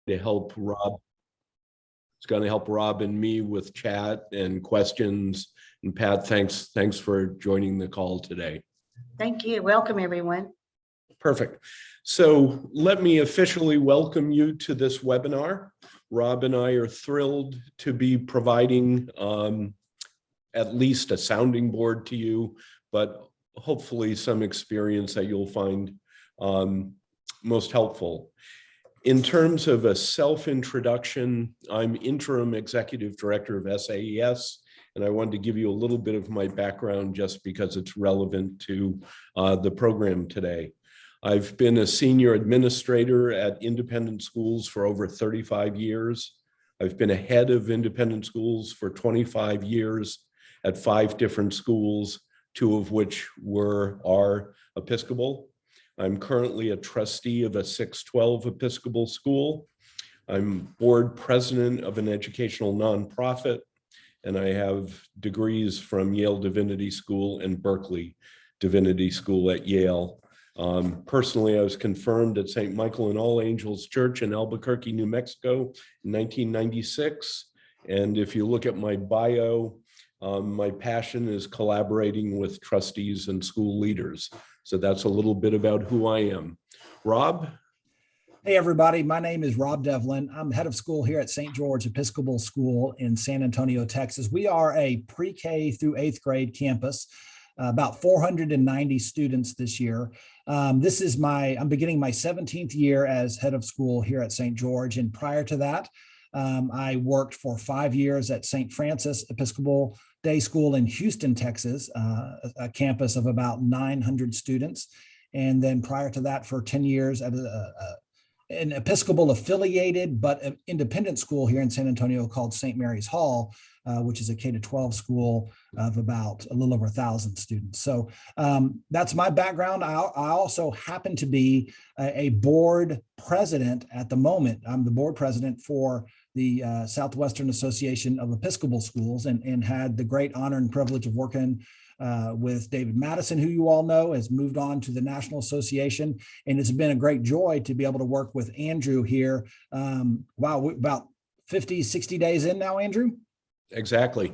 to help Rob. It's going to help Rob and me with chat and questions. And Pat, thanks for joining the call today. Thank you. Welcome, everyone. Perfect. So let me officially welcome you to this webinar. Rob and I are thrilled to be providing at least a sounding board to you, but hopefully some experience that you'll find most helpful. In terms of a self-introduction, I'm interim executive director of SAES, and I wanted to give you a little bit of my background just because it's relevant to the program today. I've been a senior administrator at independent schools for over 35 years. I've been a head of independent schools for 25 years at 5 different schools, 2 of which are Episcopal. I'm currently a trustee of a 612 Episcopal school. I'm board president of an educational nonprofit, and I have degrees from Yale Divinity School and Berkeley Divinity School at Yale. Personally, I was confirmed at St. Michael and All Angels Church in Albuquerque, New Mexico in 1996. And if you look at my bio, my passion is collaborating with trustees and school leaders. So that's a little bit about who I am. Rob? Hey, everybody. My name is Rob Devlin. I'm head of school here at St. George Episcopal School in San Antonio, Texas. We are a pre-K through 8th grade campus, about 490 students this year. I'm beginning my 17th year as head of school here at St. George. And prior to that, I worked for 5 years at St. Francis Episcopal Day School in Houston, Texas, a campus of about 900 students. And then prior to that, for 10 years at an Episcopal affiliated but an independent school here in San Antonio called St. Mary's Hall, which is a K-12 school of about a little over 1,000 students. So that's my background. I also happen to be a board president at the moment. I'm the board president for the Southwestern Association of Episcopal Schools, and had the great honor and privilege of working with David Madison, who you all know has moved on to the National Association. And it's been a great joy to be able to work with Andrew here. Wow, about 50, 60 days in now, Andrew? Exactly.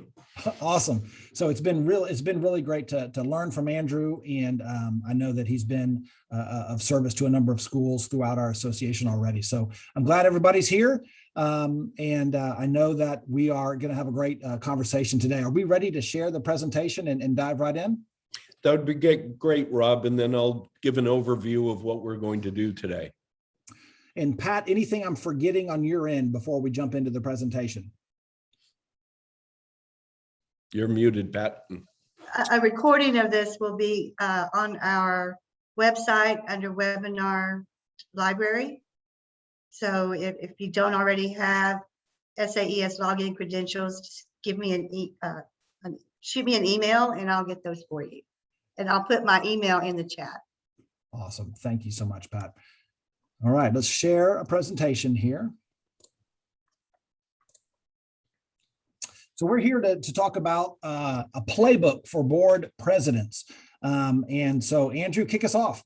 Awesome. So it's been really great to learn from Andrew. And I know that he's been of service to a number of schools throughout our association already. So I'm glad everybody's here. And I know that we are going to have a great conversation today. Are we ready to share the presentation and dive right in? That would be great, Rob. And then I'll give an overview of what we're going to do today. And Pat, anything I'm forgetting on your end before we jump into the presentation? You're muted, Pat. A recording of this will be on our website under webinar library. So if you don't already have SAES login credentials, just give me shoot me an email and I'll get those for you. And I'll put my email in the chat. Awesome. Thank you so much, Pat. All right, let's share a presentation here. So we're here to talk about a playbook for board presidents. And so Andrew, kick us off.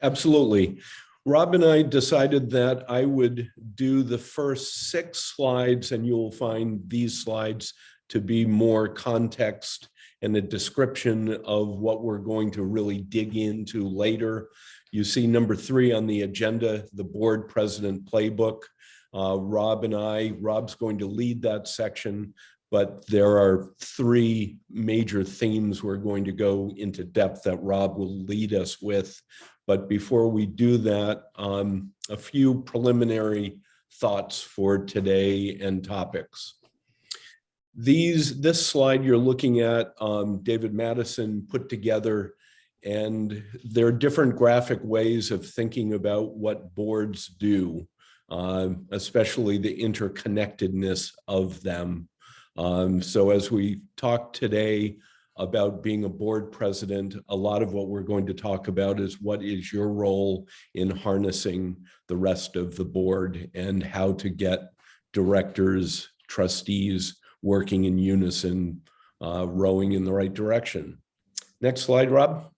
Absolutely. Rob and I decided that I would do the first 6 slides, and you'll find these slides to be more context and a description of what we're going to really dig into later. You see number 3 on the agenda, the board president playbook. Rob's going to lead that section, but there are 3 major themes we're going to go into depth that Rob will lead us with. But before we do that, a few preliminary thoughts for today and topics. This slide you're looking at, David Madison put together, and there are different graphic ways of thinking about what boards do, especially the interconnectedness of them. So as we talk today about being a board president, a lot of what we're going to talk about is what is your role in harnessing the rest of the board and how to get directors, trustees working in unison, rowing in the right direction. Next slide, Rob.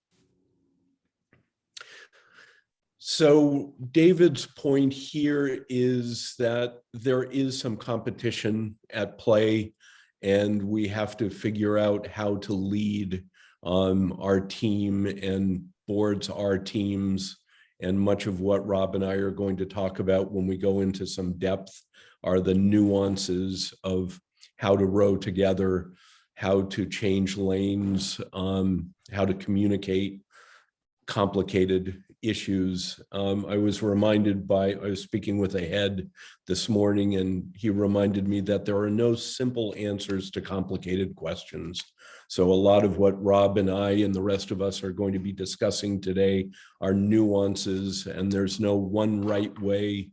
So David's point here is that there is some competition at play, and we have to figure out how to lead our team and boards our teams. And much of what Rob and I are going to talk about when we go into some depth are the nuances of how to row together, how to change lanes, how to communicate complicated issues. I was speaking with a head this morning, and he reminded me that there are no simple answers to complicated questions. So a lot of what Rob and I and the rest of us are going to be discussing today are nuances, and there's no one right way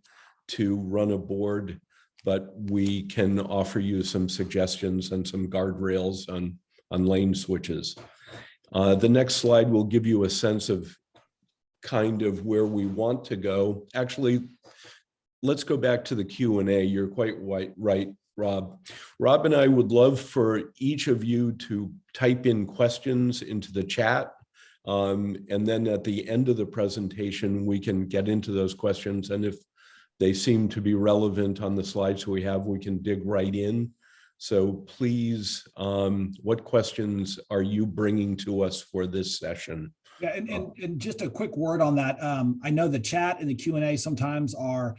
to run a board, but we can offer you some suggestions and some guardrails on lane switches. The next slide will give you a sense of kind of where we want to go. Actually, let's go back to the Q&A. You're quite right, Rob. Rob and I would love for each of you to type in questions into the chat. And then at the end of the presentation, we can get into those questions. And if they seem to be relevant on the slides we have, we can dig right in. So please, what questions are you bringing to us for this session? Yeah, and just a quick word on that. I know the chat and the Q&A sometimes are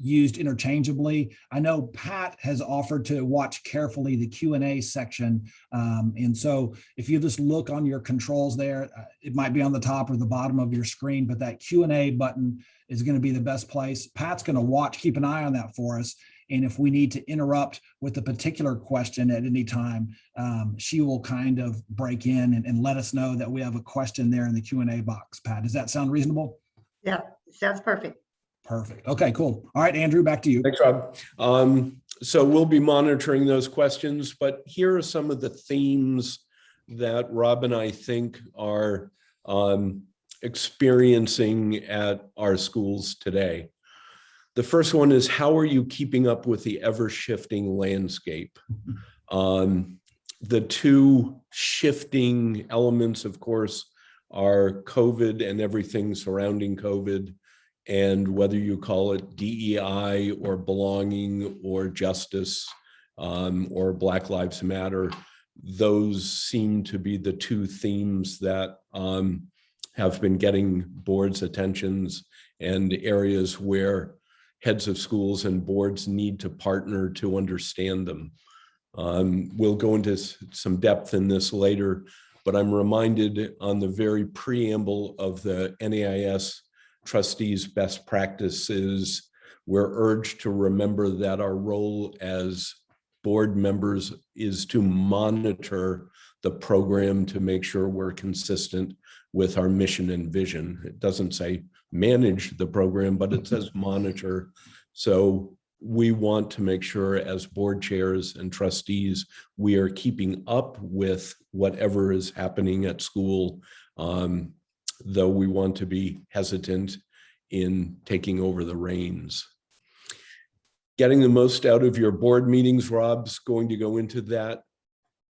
used interchangeably. I know Pat has offered to watch carefully the Q&A section. And so if you just look on your controls there, it might be on the top or the bottom of your screen, but that Q&A button is going to be the best place. Pat's going to watch, keep an eye on that for us. And if we need to interrupt with a particular question at any time, she will kind of break in and let us know that we have a question there in the Q&A box. Pat, does that sound reasonable? Yeah, sounds perfect. Perfect. Okay, cool. All right, Andrew, back to you. Thanks, Rob. So we'll be monitoring those questions, but here are some of the themes that Rob and I think are experiencing at our schools today. The first one is, how are you keeping up with the ever-shifting landscape? The two shifting elements, of course, are COVID and everything surrounding COVID, and whether you call it DEI or belonging or justice or Black Lives Matter, those seem to be the two themes that have been getting boards' attentions and areas where heads of schools and boards need to partner to understand them. We'll go into some depth in this later, but I'm reminded on the very preamble of the NAIS trustees' best practices, we're urged to remember that our role as board members is to monitor the program to make sure we're consistent with our mission and vision. It doesn't say manage the program, but it says monitor. So we want to make sure as board chairs and trustees, we are keeping up with whatever is happening at school, though we want to be hesitant in taking over the reins. Getting the most out of your board meetings, Rob's going to go into that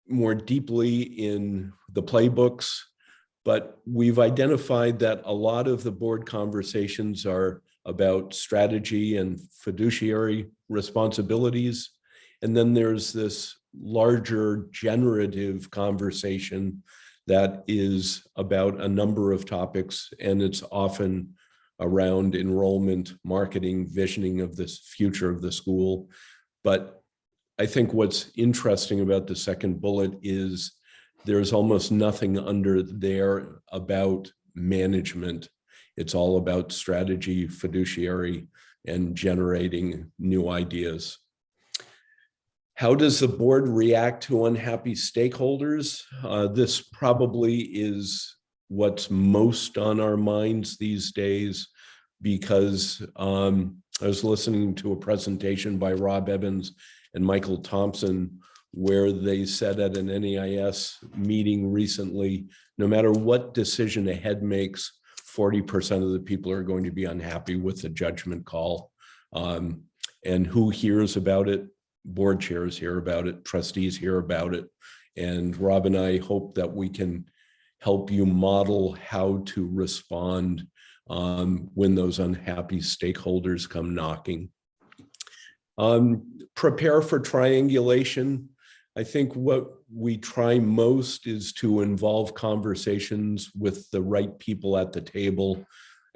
more deeply in the playbooks. But we've identified that a lot of the board conversations are about strategy and fiduciary responsibilities. And then there's this larger generative conversation that is about a number of topics, and it's often around enrollment, marketing, visioning of this future of the school. But I think what's interesting about the second bullet is there's almost nothing under there about management. It's all about strategy, fiduciary, and generating new ideas. How does the board react to unhappy stakeholders? This probably is what's most on our minds these days, because I was listening to a presentation by Rob Evans and Michael Thompson, where they said at an NAIS meeting recently, no matter what decision a head makes, 40% of the people are going to be unhappy with the judgment call. And who hears about it? Board chairs hear about it, trustees hear about it. And Rob and I hope that we can help you model how to respond when those unhappy stakeholders come knocking. Prepare for triangulation. I think what we try most is to involve conversations with the right people at the table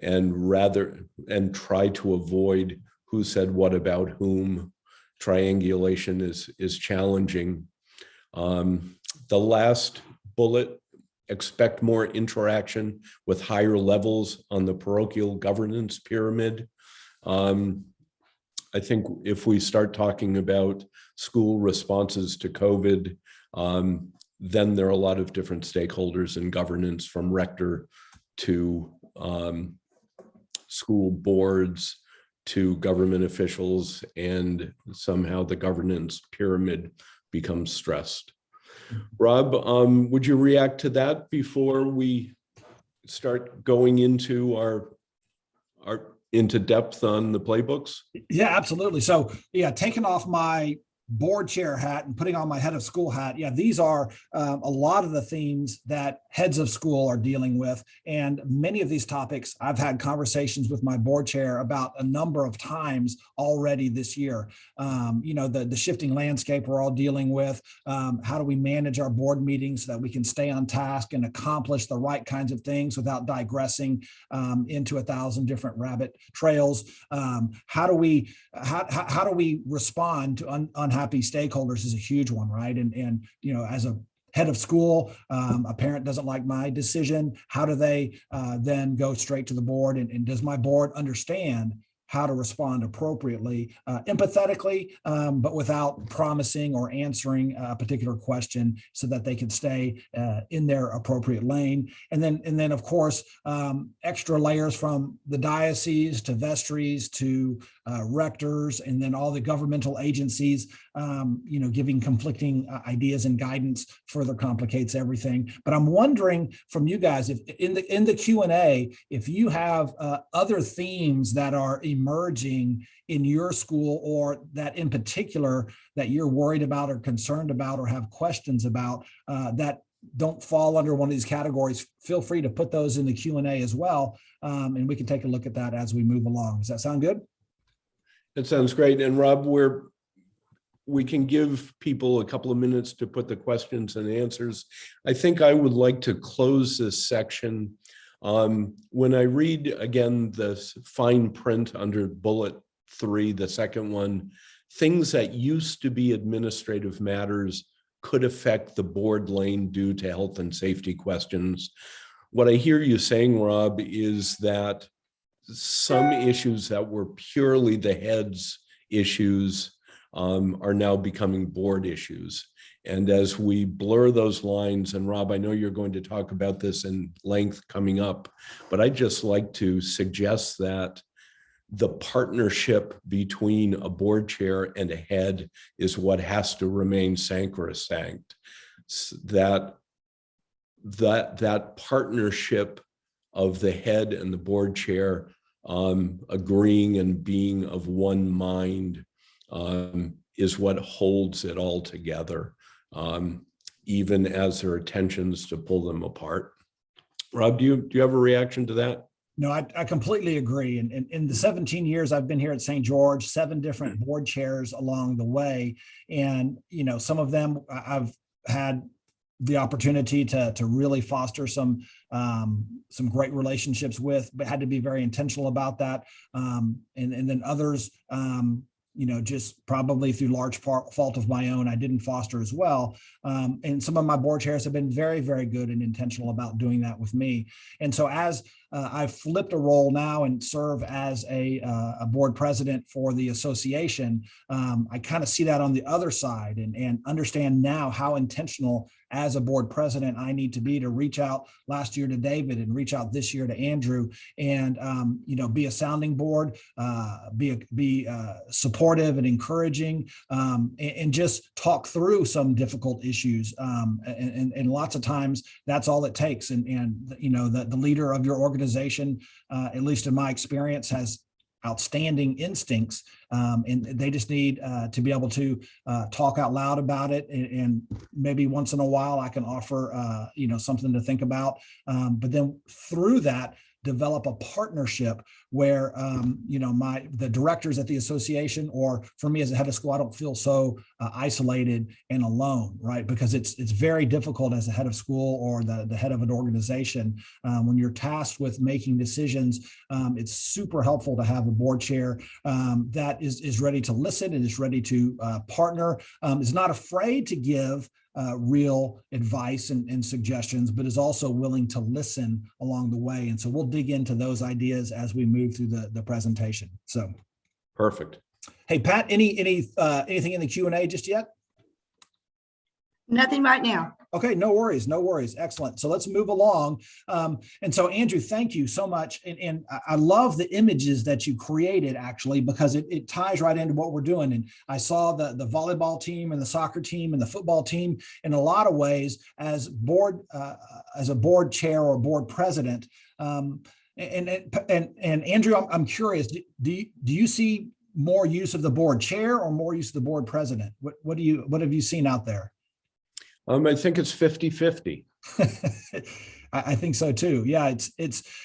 and try to avoid who said what about whom. Triangulation is challenging. The last bullet, expect more interaction with higher levels on the parochial governance pyramid. I think if we start talking about school responses to COVID, then there are a lot of different stakeholders in governance, from rector to school boards to government officials, and somehow the governance pyramid becomes stressed. Rob, would you react to that before we start going into into depth on the playbooks? Yeah, absolutely. So yeah, taking off my board chair hat and putting on my head of school hat. Yeah, these are a lot of the themes that heads of school are dealing with. And many of these topics I've had conversations with my board chair about a number of times already this year. The shifting landscape we're all dealing with. How do we manage our board meetings so that we can stay on task and accomplish the right kinds of things without digressing into 1,000 different rabbit trails? How do we respond to unhappy stakeholders is a huge one, right? And as a head of school, a parent doesn't like my decision. How do they then go straight to the board? And does my board understand how to respond appropriately, empathetically, but without promising or answering a particular question, so that they can stay in their appropriate lane? And then of course, extra layers from the diocese to vestries to rectors, and then all the governmental agencies, giving conflicting ideas and guidance further complicates everything. But I'm wondering from you guys, if in the Q&A, if you have other themes that are emerging in your school, or that in particular that you're worried about or concerned about or have questions about, that don't fall under one of these categories, feel free to put those in the Q&A as well. And we can take a look at that as we move along. Does that sound good? It sounds great. And Rob, we can give people a couple of minutes to put the questions and answers. I think I would like to close this section. When I read again the fine print under bullet 3, the second one, things that used to be administrative matters could affect the board lane due to health and safety questions. What I hear you saying, Rob, is that some issues that were purely the head's issues are now becoming board issues. And as we blur those lines, and Rob, I know you're going to talk about this in length coming up, but I'd just like to suggest that the partnership between a board chair and a head is what has to remain sacrosanct. That partnership of the head and the board chair agreeing and being of one mind is what holds it all together, even as there are tensions to pull them apart. Rob, do you have a reaction to that? No, I completely agree. And in the 17 years I've been here at St. George, 7 different board chairs along the way. And, some of them I've had the opportunity to really foster some great relationships with, but had to be very intentional about that. And then others, just probably through large fault of my own, I didn't foster as well. And some of my board chairs have been very, very good and intentional about doing that with me. And so as I've flipped a role now and serve as a board president for the association, I kind of see that on the other side and understand now how intentional as a board president I need to be to reach out last year to David and reach out this year to Andrew, and be a sounding board, be supportive and encouraging, and just talk through some difficult issues. And lots of times that's all it takes. And the leader of your organization, at least in my experience, has outstanding instincts, and they just need to be able to talk out loud about it, and maybe once in a while I can offer something to think about, but then through that develop a partnership where, you know, the directors at the association, or for me as a head of school, I don't feel so isolated and alone, right? Because it's very difficult as a head of school or the head of an organization when you're tasked with making decisions. It's super helpful to have a board chair that is ready to listen and is ready to partner, is not afraid to give real advice and suggestions, but is also willing to listen along the way. And so we'll dig into those ideas as we move through the presentation. So, Perfect. hey, Pat, anything in the Q&A just yet? Nothing right now. Okay, no worries, no worries. Excellent. So let's move along. And so, Andrew, thank you so much. And I love the images that you created, actually, because it ties right into what we're doing. And I saw the volleyball team and the soccer team and the football team in a lot of ways as a board chair or board president. And Andrew, I'm curious, do you see more use of the board chair or more use of the board president? What have you seen out there? I think it's 50-50. I think so too. Yeah,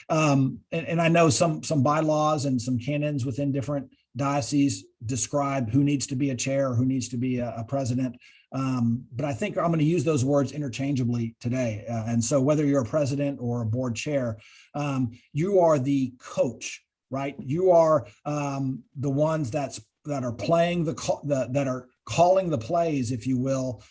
and I know some bylaws and some canons within different dioceses describe who needs to be a chair or who needs to be a president. But I think I'm going to use those words interchangeably today. And so whether you're a president or a board chair, you are the coach, right? You are the ones that are playing that are calling the plays, if you will,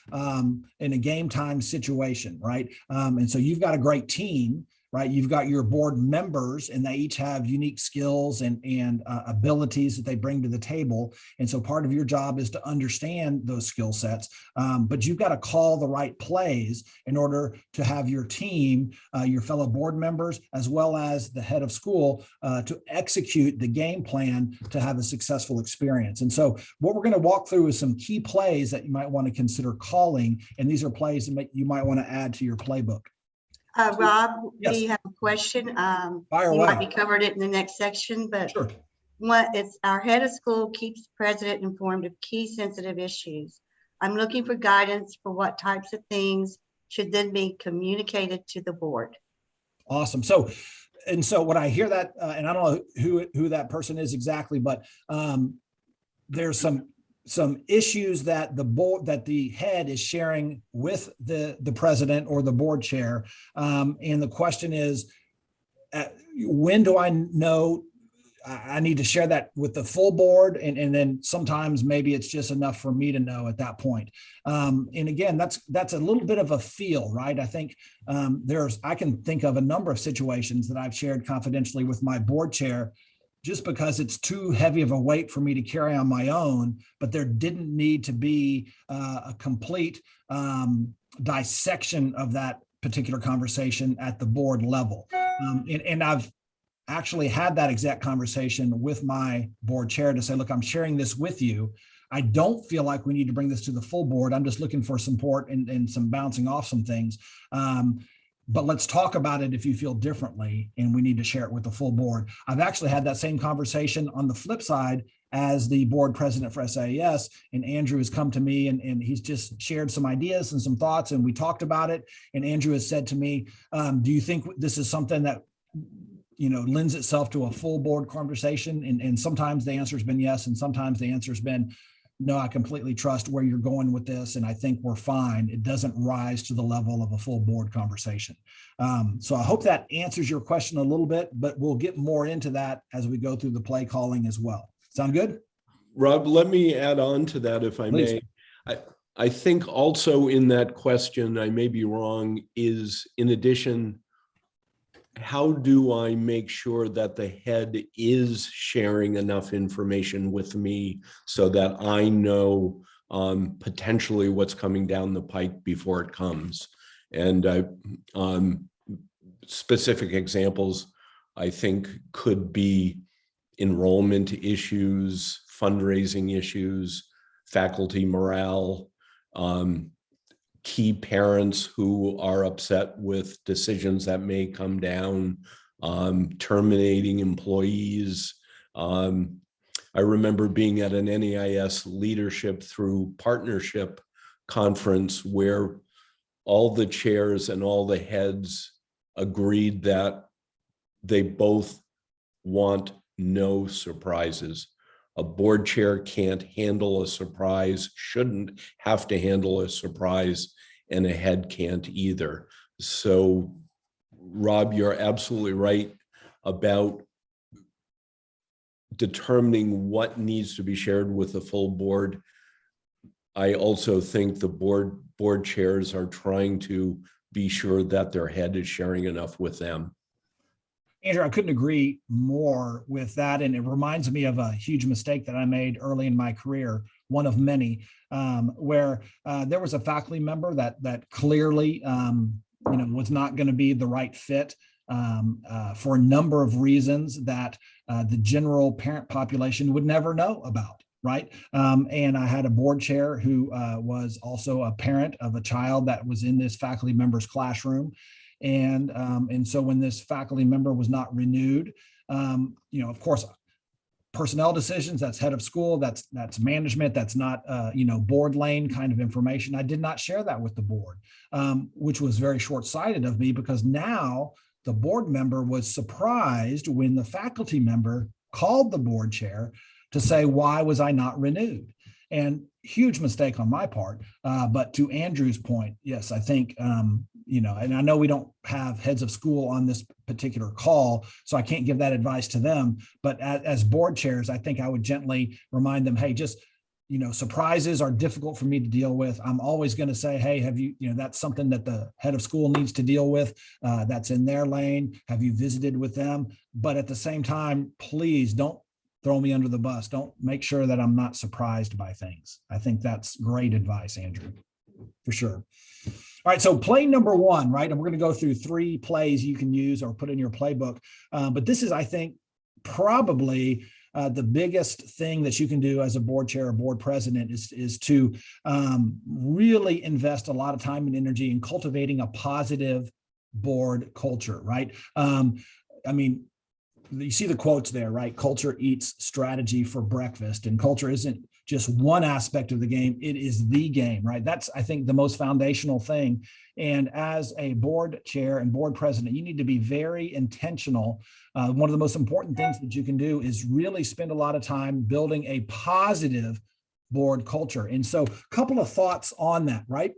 in a game time situation, right? And so you've got a great team, right? You've got your board members, and they each have unique skills and abilities that they bring to the table. And so part of your job is to understand those skill sets, but you've got to call the right plays in order to have your team, your fellow board members, as well as the head of school to execute the game plan to have a successful experience. And so what we're going to walk through is some key plays that you might want to consider calling. And these are plays that you might want to add to your playbook. Rob, Yes. we have a question. Fire You away. might be covered it in the next section, but Sure. it's our head of school keeps the president informed of key sensitive issues. I'm looking for guidance for what types of things should then be communicated to the board. Awesome. So when I hear that, and I don't know who that person is exactly, but there's some issues that the head is sharing with the president or the board chair. And the question is, when do I know I need to share that with the full board? And then sometimes maybe it's just enough for me to know at that point. And again, that's a little bit of a feel, right? I think I can think of a number of situations that I've shared confidentially with my board chair just because it's too heavy of a weight for me to carry on my own, but there didn't need to be a complete dissection of that particular conversation at the board level. And I've actually had that exact conversation with my board chair to say, look, I'm sharing this with you. I don't feel like we need to bring this to the full board. I'm just looking for support and some bouncing off some things. But let's talk about it if you feel differently and we need to share it with the full board. I've actually had that same conversation on the flip side as the board president for SAES, and Andrew has come to me and he's just shared some ideas and some thoughts, and we talked about it. And Andrew has said to me, do you think this is something that lends itself to a full board conversation? And sometimes the answer has been yes, and sometimes the answer has been no, I completely trust where you're going with this, and I think we're fine. It doesn't rise to the level of a full board conversation. So I hope that answers your question a little bit, but we'll get more into that as we go through the play calling as well. Sound good? Rob, let me add on to that if I Please. may. I think also in that question, I may be wrong, is in addition, how do I make sure that the head is sharing enough information with me so that I know potentially what's coming down the pike before it comes? And specific examples, I think, could be enrollment issues, fundraising issues, faculty morale, key parents who are upset with decisions that may come down, terminating employees. I remember being at an NEIS leadership through partnership conference where all the chairs and all the heads agreed that they both want no surprises. A board chair can't handle a surprise, shouldn't have to handle a surprise, and a head can't either. So, Rob, you're absolutely right about determining what needs to be shared with the full board. I also think the board chairs are trying to be sure that their head is sharing enough with them. Andrew, I couldn't agree more with that. And it reminds me of a huge mistake that I made early in my career, one of many, where there was a faculty member that clearly was not going to be the right fit for a number of reasons that the general parent population would never know about. Right. And I had a board chair who was also a parent of a child that was in this faculty member's classroom. And so when this faculty member was not renewed, of course, personnel decisions, that's head of school, that's management, that's not, board lane kind of information. I did not share that with the board, which was very short-sighted of me, because now the board member was surprised when the faculty member called the board chair to say, why was I not renewed? And huge mistake on my part. But to Andrew's point, yes, I think, and I know we don't have heads of school on this particular call, so I can't give that advice to them. But as board chairs, I think I would gently remind them, hey, just, surprises are difficult for me to deal with. I'm always going to say, hey, have you, that's something that the head of school needs to deal with. That's in their lane. Have you visited with them? But at the same time, please don't throw me under the bus. Don't make sure that I'm not surprised by things. I think that's great advice, Andrew, for sure. All right, so play number one, right? And we're going to go through 3 plays you can use or put in your playbook. But this is, I think, probably the biggest thing that you can do as a board chair or board president is to really invest a lot of time and energy in cultivating a positive board culture, right? You see the quotes there, right? Culture eats strategy for breakfast, and culture isn't just one aspect of the game. It is the game, right? That's, I think, the most foundational thing. And as a board chair and board president, you need to be very intentional. One of the most important things that you can do is really spend a lot of time building a positive board culture. And so a couple of thoughts on that, right?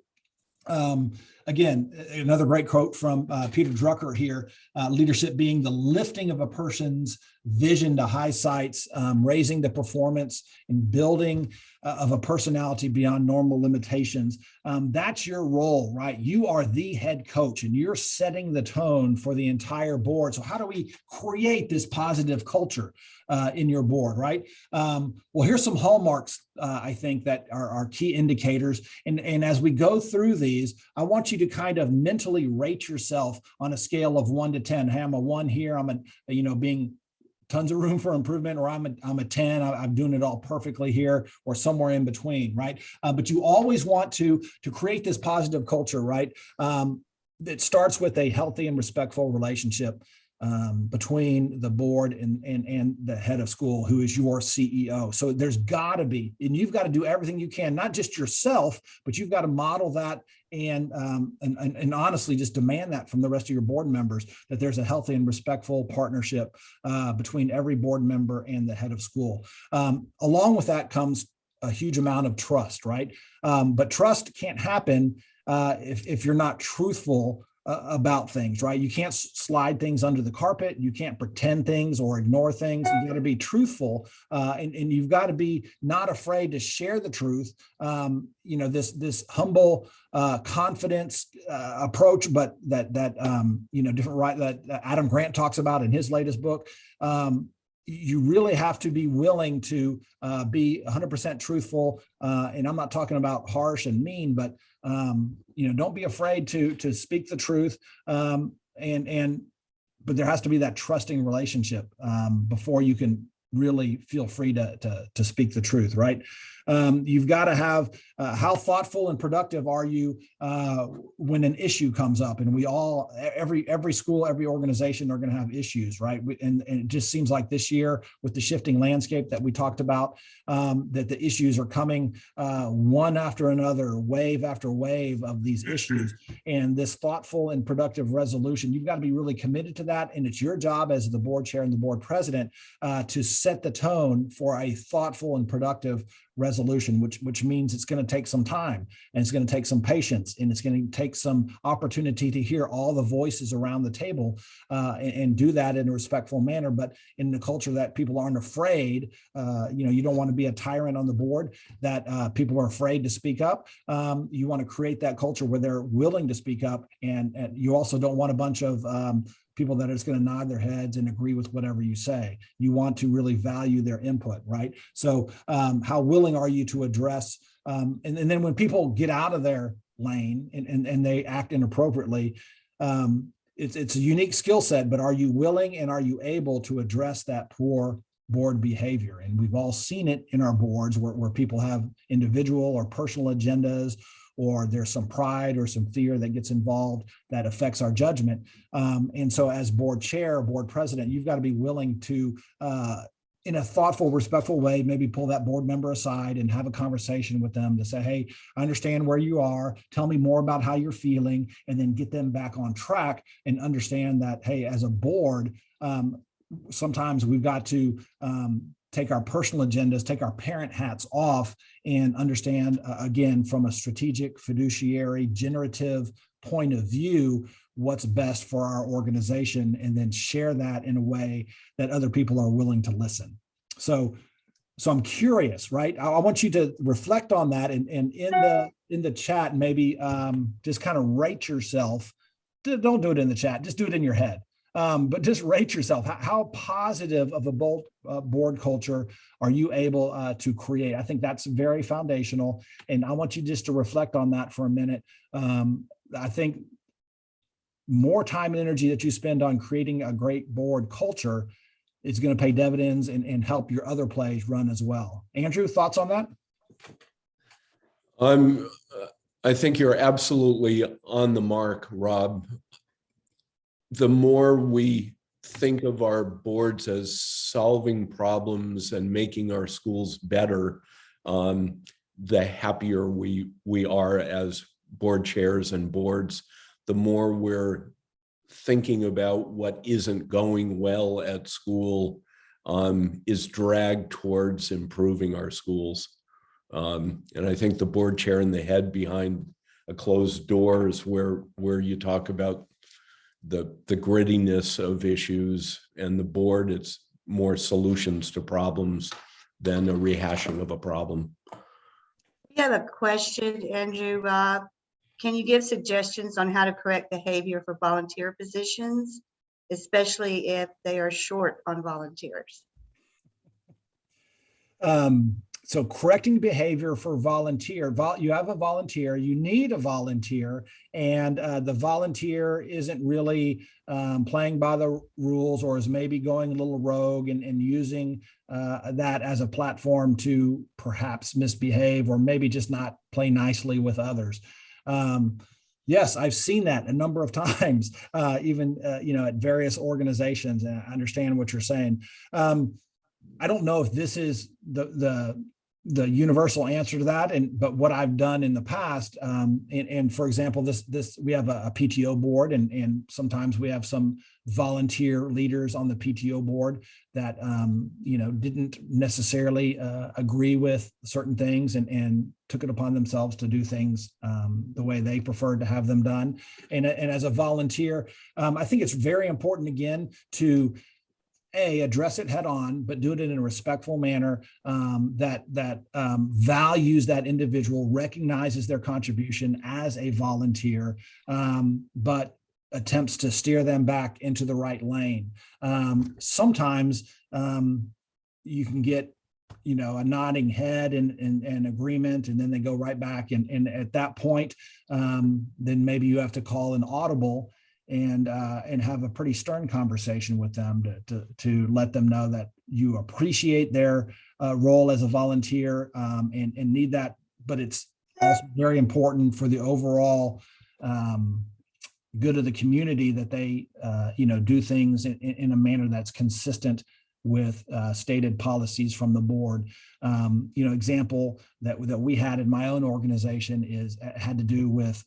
Again, another great quote from Peter Drucker here, leadership being the lifting of a person's vision to high heights, raising the performance and building of a personality beyond normal limitations. That's your role, right? You are the head coach and you're setting the tone for the entire board. So how do we create this positive culture in your board, right? Well, here's some hallmarks, I think, that are key indicators. And as we go through these, I want you to kind of mentally rate yourself on a scale of 1 to 10. Hey, I'm a 1 here. I'm being tons of room for improvement, or I'm a 10. I'm doing it all perfectly here, or somewhere in between, right? But you always want to create this positive culture, right? It starts with a healthy and respectful relationship between the board and the head of school, who is your CEO. So there's got to be, and you've got to do everything you can, not just yourself, but you've got to model that and honestly just demand that from the rest of your board members, that there's a healthy and respectful partnership between every board member and the head of school. Along with that comes a huge amount of trust, right? But trust can't happen if you're not truthful about things, right? You can't slide things under the carpet. You can't pretend things or ignore things. You got to be truthful, and you've got to be not afraid to share the truth. This humble confidence approach, but that different, right? That Adam Grant talks about in his latest book. You really have to be willing to be 100% truthful. And I'm not talking about harsh and mean, but don't be afraid to speak the truth. But there has to be that trusting relationship before you can really feel free to speak the truth, right? You've got to have how thoughtful and productive are you when an issue comes up? And we all, every school, every organization are going to have issues, right? And it just seems like this year with the shifting landscape that we talked about, that the issues are coming one after another, wave after wave of these issues. And this thoughtful and productive resolution, you've got to be really committed to that. And it's your job as the board chair and the board president to set the tone for a thoughtful and productive resolution, which means it's going to take some time, and it's going to take some patience, and it's going to take some opportunity to hear all the voices around the table and do that in a respectful manner, but in the culture that people aren't afraid. You don't want to be a tyrant on the board that people are afraid to speak up. You want to create that culture where they're willing to speak up, and you also don't want a bunch of people that are just going to nod their heads and agree with whatever you say. You want to really value their input, right? So how willing are you to address, and then when people get out of their lane and they act inappropriately, it's a unique skill set, but are you willing and are you able to address that poor board behavior? And we've all seen it in our boards where people have individual or personal agendas, or there's some pride or some fear that gets involved that affects our judgment. And so as board chair, board president, you've got to be willing to, in a thoughtful, respectful way, maybe pull that board member aside and have a conversation with them to say, hey, I understand where you are. Tell me more about how you're feeling, and then get them back on track and understand that, hey, as a board, sometimes we've got to take our personal agendas, take our parent hats off, and understand, again, from a strategic, fiduciary, generative point of view, what's best for our organization, and then share that in a way that other people are willing to listen. So I'm curious, right? I want you to reflect on that, and in the chat, maybe just kind of rate yourself. Don't do it in the chat, just do it in your head. But just rate yourself. How positive of a board culture are you able to create? I think that's very foundational. And I want you just to reflect on that for a minute. I think more time and energy that you spend on creating a great board culture is going to pay dividends and help your other plays run as well. Andrew, thoughts on that? I think you're absolutely on the mark, Rob. The more we think of our boards as solving problems and making our schools better, the happier we are as board chairs and boards. The more we're thinking about what isn't going well at school is dragged towards improving our schools. And I think the board chair in the head behind a closed door is where you talk about the grittiness of issues, and the board, it's more solutions to problems than a rehashing of a problem. We have a question, Andrew. Rob, can you give suggestions on how to correct behavior for volunteer positions, especially if they are short on volunteers? So correcting behavior for volunteer, you have a volunteer, you need a volunteer, and the volunteer isn't really playing by the rules, or is maybe going a little rogue and using that as a platform to perhaps misbehave, or maybe just not play nicely with others. Yes, I've seen that a number of times, even at various organizations, and I understand what you're saying. I don't know if this is the universal answer to that, but what I've done in the past, and for example, this we have a PTO board, and sometimes we have some volunteer leaders on the PTO board that didn't necessarily agree with certain things and took it upon themselves to do things the way they preferred to have them done. And as a volunteer, I think it's very important, again, to address it head on, but do it in a respectful manner that values that individual, recognizes their contribution as a volunteer, but attempts to steer them back into the right lane. Sometimes you can get a nodding head and agreement, and then they go right back. And at that point, then maybe you have to call an audible and have a pretty stern conversation with them to let them know that you appreciate their role as a volunteer and need that, but it's also very important for the overall good of the community that they do things in a manner that's consistent with stated policies from the board. Example that we had in my own organization had to do with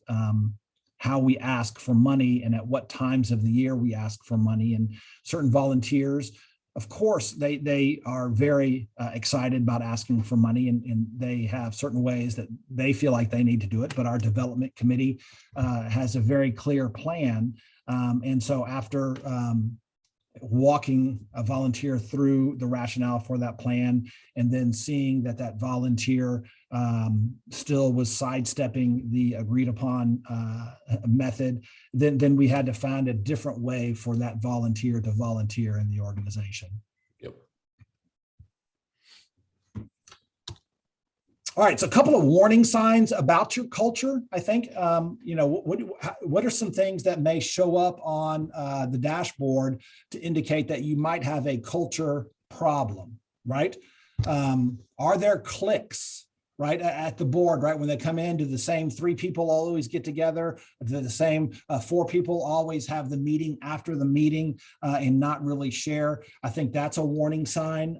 how we ask for money and at what times of the year we ask for money. And certain volunteers, of course, they are very excited about asking for money, and they have certain ways that they feel like they need to do it. But our development committee has a very clear plan. And so after walking a volunteer through the rationale for that plan, and then seeing that volunteer still was sidestepping the agreed upon method, then we had to find a different way for that volunteer to volunteer in the organization. Yep. All right, so a couple of warning signs about your culture, I think. What are some things that may show up on the dashboard to indicate that you might have a culture problem, right? Are there cliques, right, at the board, right? When they come in, do the same 3 people always get together? Do the same 4 people always have the meeting after the meeting and not really share? I think that's a warning sign.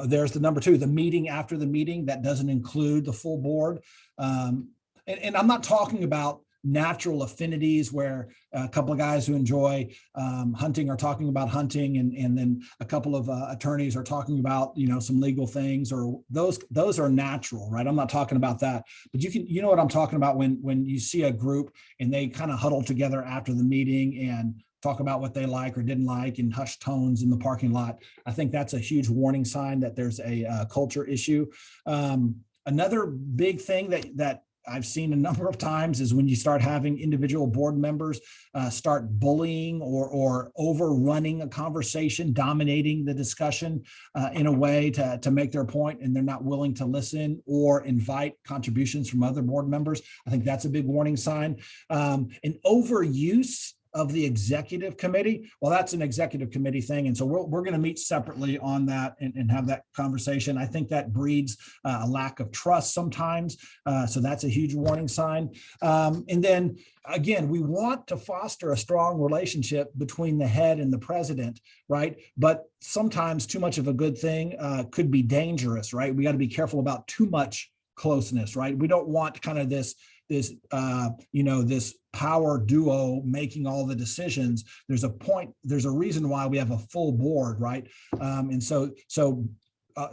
There's the number 2, the meeting after the meeting that doesn't include the full board. And I'm not talking about natural affinities where a couple of guys who enjoy hunting are talking about hunting, and then a couple of attorneys are talking about some legal things, or those are natural, right? I'm not talking about that, but you know what I'm talking about when you see a group and they kind of huddle together after the meeting and talk about what they like or didn't like in hushed tones in the parking lot. I think that's a huge warning sign that there's a culture issue. Another big thing that I've seen a number of times is when you start having individual board members start bullying or overrunning a conversation, dominating the discussion in a way to make their point, and they're not willing to listen or invite contributions from other board members. I think that's a big warning sign. An overuse of the executive committee. Well, that's an executive committee thing. And so we're going to meet separately on that and have that conversation. I think that breeds a lack of trust sometimes. So that's a huge warning sign. And then again, we want to foster a strong relationship between the head and the president, right? But sometimes too much of a good thing could be dangerous, right? We got to be careful about too much closeness, right? We don't want kind of this power duo making all the decisions. There's a reason why we have a full board, right? And so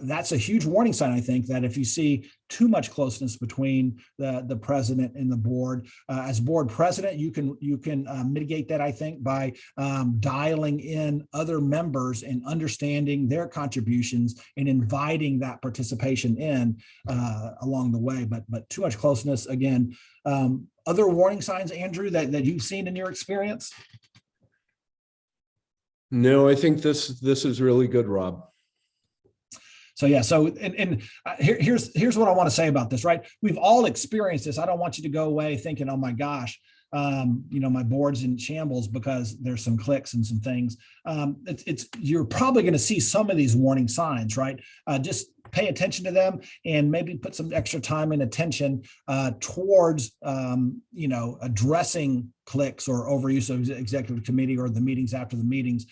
that's a huge warning sign, I think, that if you see too much closeness between the president and the board, as board president, you can mitigate that, I think, by dialing in other members and understanding their contributions and inviting that participation in along the way. But too much closeness, again. Other warning signs, Andrew, that you've seen in your experience? No, I think this is really good, Rob. So yeah, here's what I want to say about this, right? We've all experienced this. I don't want you to go away thinking, oh my gosh, my board's in shambles because there's some clicks and some things. You're probably going to see some of these warning signs, right? Just pay attention to them and maybe put some extra time and attention towards, addressing clicks or overuse of executive committee or the meetings after the meetings.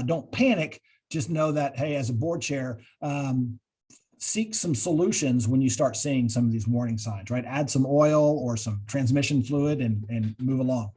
Don't panic. Just know that, hey, as a board chair, seek some solutions when you start seeing some of these warning signs, right? Add some oil or some transmission fluid and move along.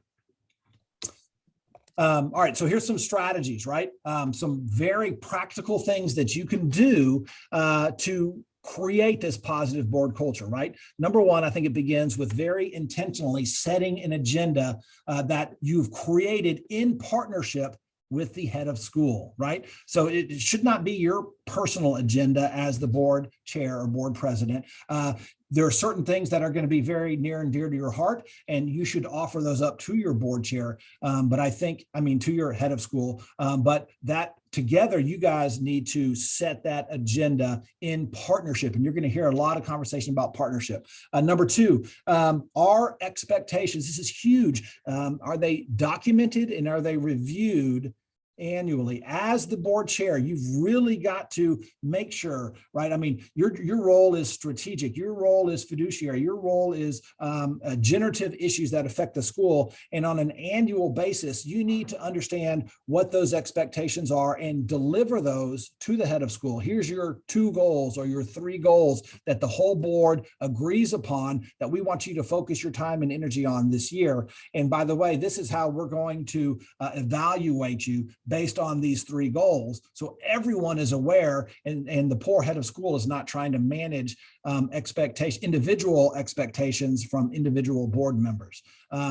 All right, so here's some strategies, right? Some very practical things that you can do to create this positive board culture, right? Number one, I think it begins with very intentionally setting an agenda that you've created in partnership with the head of school, right? So it should not be your personal agenda as the board chair or board president. There are certain things that are going to be very near and dear to your heart, and you should offer those up to your board chair. To your head of school, but that together, you guys need to set that agenda in partnership. And you're going to hear a lot of conversation about partnership. Number two, our expectations, this is huge. Are they documented and are they reviewed annually. As the board chair, you've really got to make sure, right? I mean, your role is strategic. Your role is fiduciary. Your role is generative issues that affect the school. And on an annual basis, you need to understand what those expectations are and deliver those to the head of school. Here's your 2 goals or your 3 goals that the whole board agrees upon that we want you to focus your time and energy on this year. And by the way, this is how we're going to evaluate you based on these 3 goals. So everyone is aware, and the poor head of school is not trying to manage individual expectations from individual board members.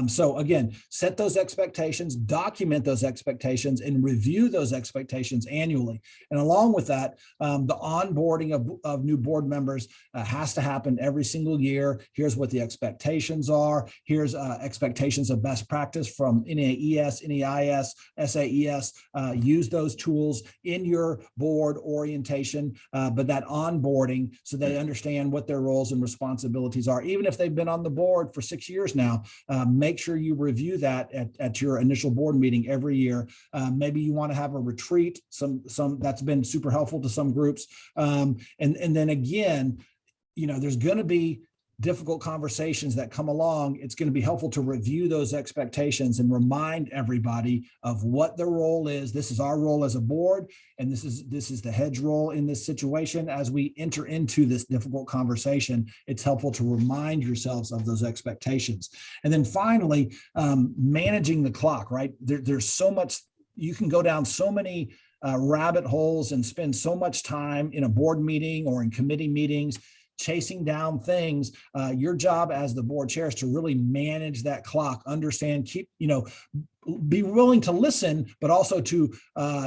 So again, set those expectations, document those expectations, and review those expectations annually. And along with that, the onboarding of new board members has to happen every single year. Here's what the expectations are. Here's expectations of best practice from NAES, NEIS, SAES. Use those tools in your board orientation, but that onboarding so they understand what their roles and responsibilities are. Even if they've been on the board for 6 years now, make sure you review that at your initial board meeting every year. Maybe you want to have a retreat, some that's been super helpful to some groups. And then again, there's going to be difficult conversations that come along. It's going to be helpful to review those expectations and remind everybody of what their role is. This is our role as a board, and this is the head's role in this situation. As we enter into this difficult conversation, it's helpful to remind yourselves of those expectations. And then finally, managing the clock, right? There's so much, you can go down so many rabbit holes and spend so much time in a board meeting or in committee meetings chasing down things. Your job as the board chair is to really manage that clock, understand, be willing to listen, but also to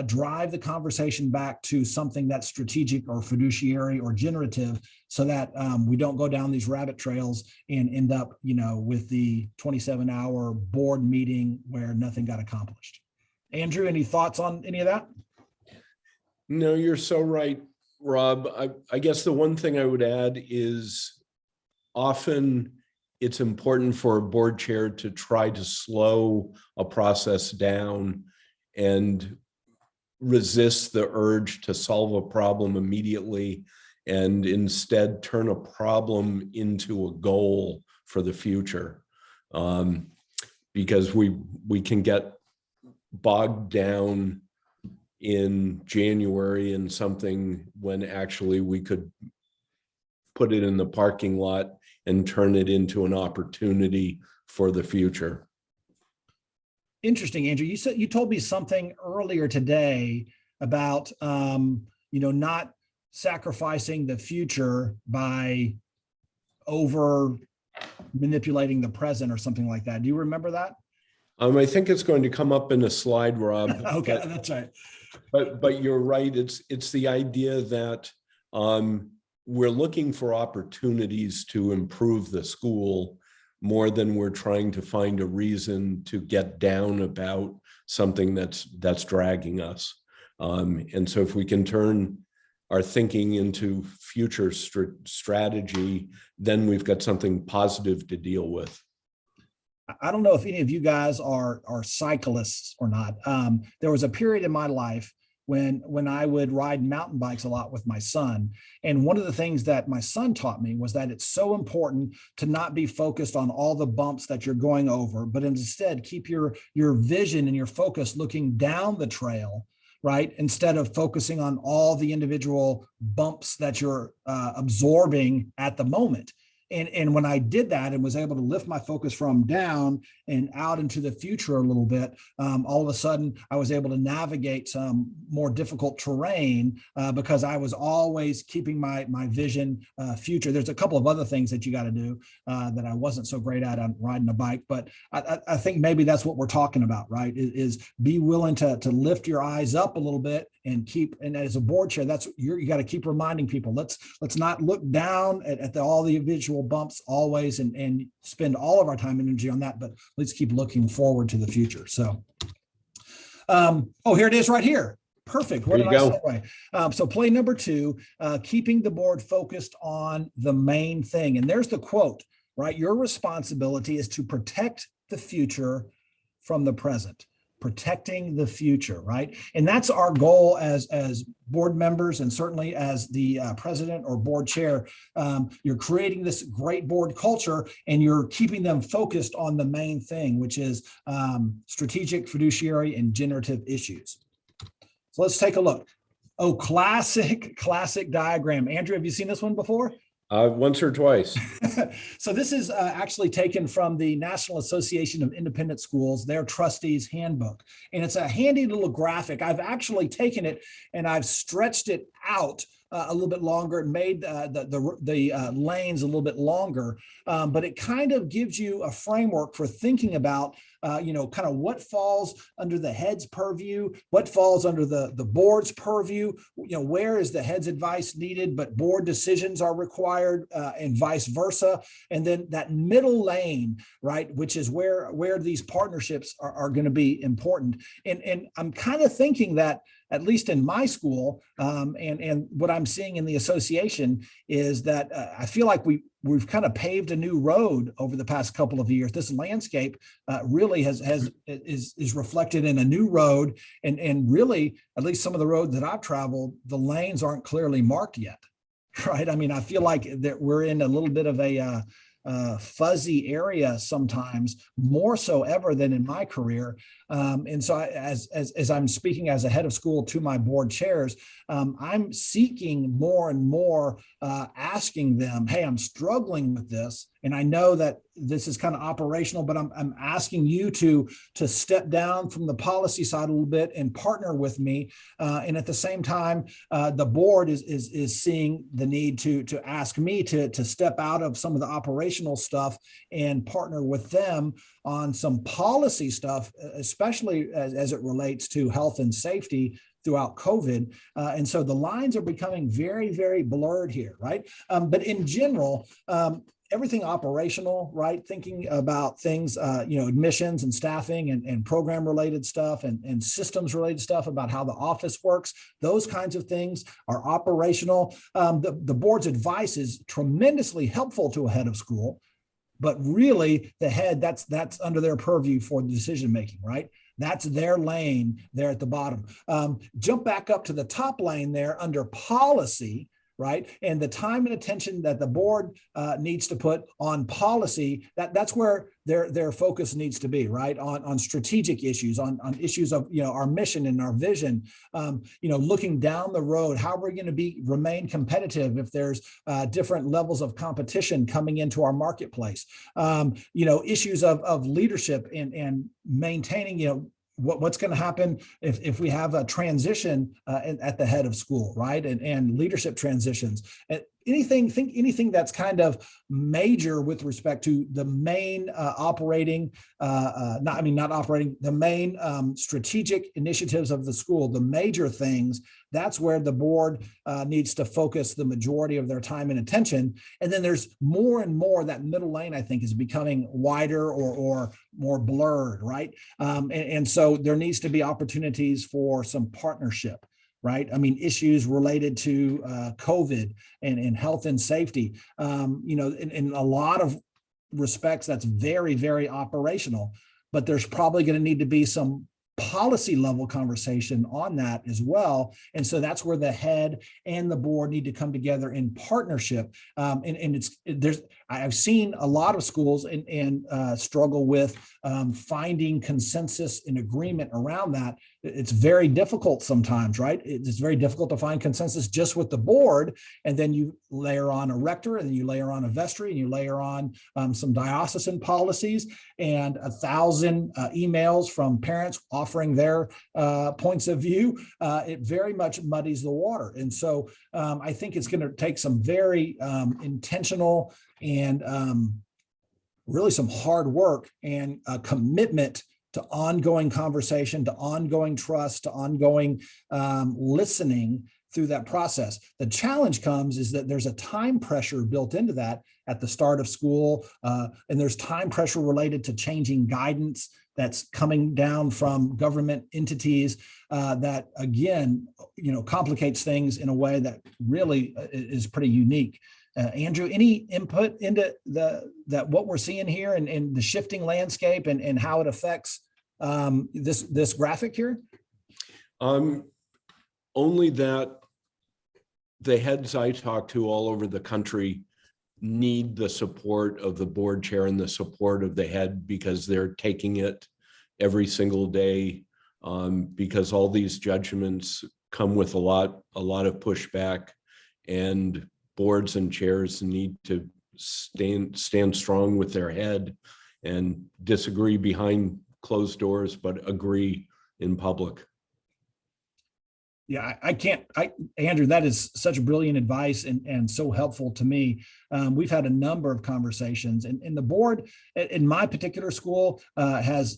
drive the conversation back to something that's strategic or fiduciary or generative, so that we don't go down these rabbit trails and end up, with the 27-hour board meeting where nothing got accomplished. Andrew, any thoughts on any of that? No, you're so right, Rob. I guess the one thing I would add is often it's important for a board chair to try to slow a process down and resist the urge to solve a problem immediately, and instead turn a problem into a goal for the future. Because we can get bogged down in January in something when actually we could put it in the parking lot and turn it into an opportunity for the future. Interesting, Andrew. You told me something earlier today about not sacrificing the future by over manipulating the present or something like that. Do you remember that? I think it's going to come up in a slide, Rob. Okay, that's right. But you're right. It's the idea that we're looking for opportunities to improve the school more than we're trying to find a reason to get down about something that's dragging us. And so if we can turn our thinking into future strategy, then we've got something positive to deal with. I don't know if any of you guys are cyclists or not. There was a period in my life when I would ride mountain bikes a lot with my son. And one of the things that my son taught me was that it's so important to not be focused on all the bumps that you're going over, but instead keep your vision and your focus looking down the trail, right? Instead of focusing on all the individual bumps that you're absorbing at the moment. And when I did that and was able to lift my focus from down and out into the future a little bit, all of a sudden I was able to navigate some more difficult terrain because I was always keeping my vision future. There's a couple of other things that you got to do that I wasn't so great at on riding a bike, but I think maybe that's what we're talking about, right? Is be willing to lift your eyes up a little bit and as a board chair, that's you got to keep reminding people, let's not look down at all the individual bumps always and spend all of our time and energy on that, but let's keep looking forward to the future. So, here it is right here. Perfect. What did I say? So play number 2, keeping the board focused on the main thing. And there's the quote, right? Your responsibility is to protect the future from the present. protecting the future, right? And that's our goal as board members, and certainly as the president or board chair. You're creating this great board culture, and you're keeping them focused on the main thing, which is strategic, fiduciary, and generative issues. So let's take a look. Oh, classic diagram. Andrew, have you seen this one before? Once or twice. So this is actually taken from the National Association of Independent Schools, their trustees handbook. And it's a handy little graphic. I've actually taken it and I've stretched it out a little bit longer and made the lanes a little bit longer. But it kind of gives you a framework for thinking about, kind of what falls under the head's purview, what falls under the board's purview, where is the head's advice needed, but board decisions are required, and vice versa. And then that middle lane, right, which is where these partnerships are going to be important. And I'm kind of thinking that, at least in my school, and what I'm seeing in the association, is that I feel like we've kind of paved a new road over the past couple of years. This landscape really is reflected in a new road, and really, at least some of the roads that I've traveled, the lanes aren't clearly marked yet, right? I mean, I feel like that we're in a little bit of a fuzzy area sometimes, more so ever than in my career. And so as I'm speaking as a head of school to my board chairs, I'm seeking more and more, asking them, hey, I'm struggling with this. And I know that this is kind of operational, but I'm asking you to step down from the policy side a little bit and partner with me. And at the same time, the board is seeing the need to ask me to step out of some of the operational stuff and partner with them on some policy stuff, especially as it relates to health and safety throughout COVID. And so the lines are becoming very, very blurred here, right? But in general, everything operational, right? Thinking about things, admissions and staffing and program related stuff and systems related stuff about how the office works, those kinds of things are operational. The board's advice is tremendously helpful to a head of school, but really the head, that's under their purview for the decision making, right? That's their lane there at the bottom. Jump back up to the top lane there under policy, right? And the time and attention that the board needs to put on policy, that's where their focus needs to be, right? On strategic issues, on issues of, our mission and our vision, looking down the road, how we're going to remain competitive if there's different levels of competition coming into our marketplace, issues of leadership and maintaining, what's going to happen if we have a transition at the head of school, right? And leadership transitions. Anything that's kind of major with respect to the main the main strategic initiatives of the school, the major things, that's where the board needs to focus the majority of their time and attention. And then there's more and more, that middle lane, I think, is becoming wider or more blurred, right? And so there needs to be opportunities for some partnership, right? I mean, issues related to COVID and health and safety, in a lot of respects, that's very, very operational, but there's probably going to need to be some policy level conversation on that as well. And so that's where the head and the board need to come together in partnership. I've seen a lot of schools and struggle with finding consensus and agreement around that. It's very difficult sometimes, right? It's very difficult to find consensus just with the board. And then you layer on a rector, and then you layer on a vestry, and you layer on some diocesan policies and 1,000 emails from parents offering their points of view. It very much muddies the water. And so I think it's going to take some very intentional and really some hard work and a commitment to ongoing conversation, to ongoing trust, to ongoing listening through that process. The challenge comes is that there's a time pressure built into that at the start of school, and there's time pressure related to changing guidance that's coming down from government entities that, again, complicates things in a way that really is pretty unique. Andrew, any input into what we're seeing here and the shifting landscape and how it affects this graphic here? Only that the heads I talk to all over the country need the support of the board chair and the support of the head, because they're taking it every single day, because all these judgments come with a lot of pushback, and boards and chairs need to stand strong with their head and disagree behind closed doors, but agree in public. Yeah, Andrew, that is such brilliant advice and so helpful to me. We've had a number of conversations, and the board in my particular school has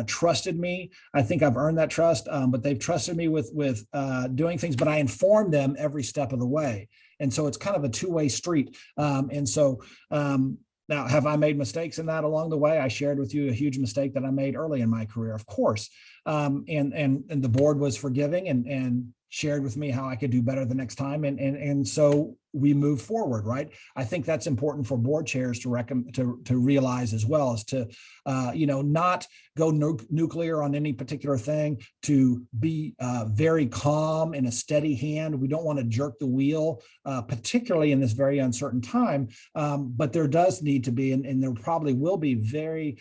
trusted me. I think I've earned that trust, but they've trusted me with doing things, but I inform them every step of the way. And so it's kind of a two-way street. Now, have I made mistakes in that along the way? I shared with you a huge mistake that I made early in my career, of course. And the board was forgiving and shared with me how I could do better the next time. And so we move forward, right? I think that's important for board chairs to realize as well, is to, not go nuclear on any particular thing, to be very calm and a steady hand. We don't want to jerk the wheel, particularly in this very uncertain time. But there does need to be, and there probably will be very